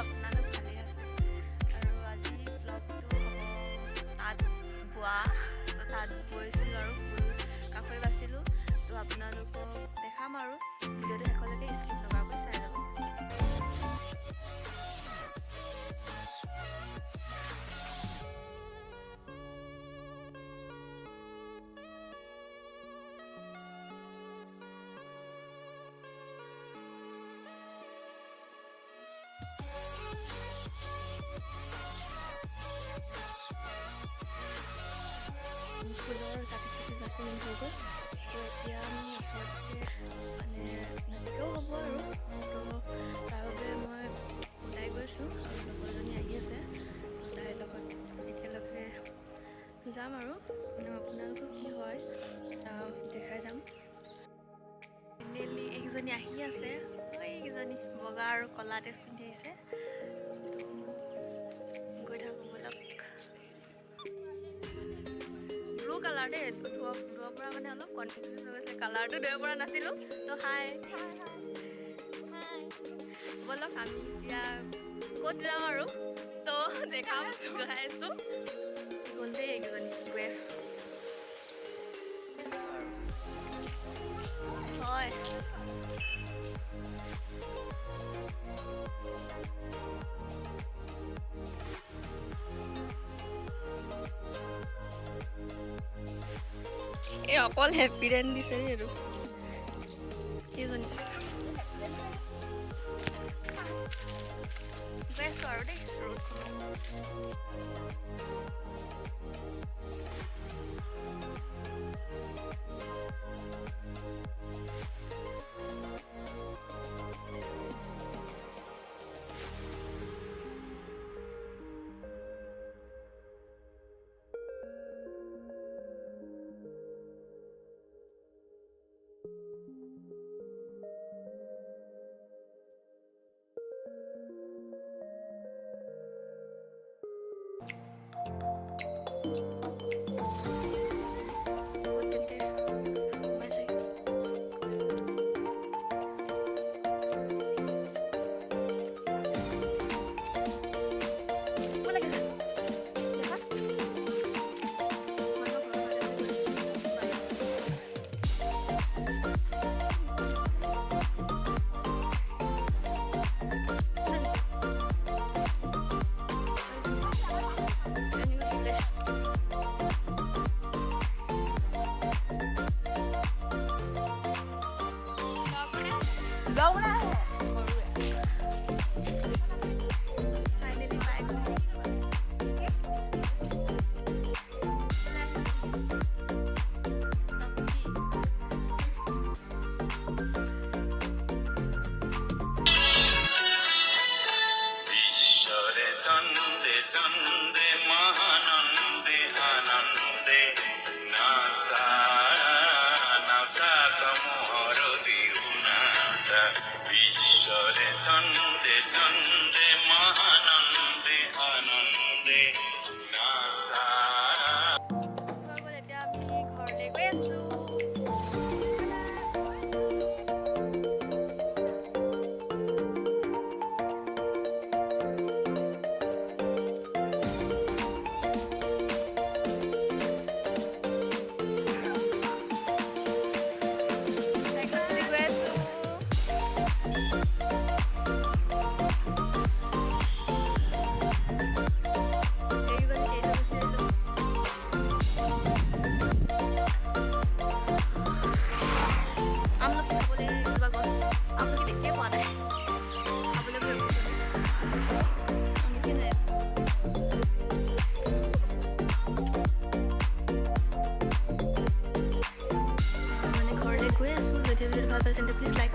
আপোনালোক ভালে আছে আৰু আজি ব্লগটো হ'ব তাঁত বোৱা তো তাঁত বৈছিলোঁ আৰু ফুল কাষৰি বাচিলোঁ তো আপোনালোকক দেখাম আৰু ভিডিঅ'টো শেষলৈকে স্কিপ নকৰাকৈ চাই যাব। ফুলৰ কাটি বাচি হৈ গ'ল তো এতিয়া আমি ওচৰতে মানে নাটিকেও হ'ব আৰু তো তাৰ বাবে মই ওলাই গৈছোঁ আৰু লগৰজনী আহি আছে তো তাইৰ লগত একেলগে যাম আৰু আপোনালোকৰ কি হয় দেখাই যাম। ফাইনেলি এইকেইজনী আহি আছে, এইকেইজনী বগা আৰু ক'লা ড্ৰেছ পিন্ধি আহিছে তো গৈ থাকোঁ ব'লক। ব্লু কালাৰ দেই, ধোৱাৰ পৰা মানে অলপ কনফিউজ হৈ গৈছে, কালাৰটো ধৰিব পৰা নাছিলোঁ তো হাই ব'লক আমি এতিয়া ক'ত যাম আৰু তো দেখাম গৈ আছোঁ গ'ল দেই এইকেইজনী গৈ আছোঁ হয়। এই অকল হেপী ৰেন দিছে আৰু কেইজনী গৈ আছোঁ আৰু দেই ৰ'দখন। Please like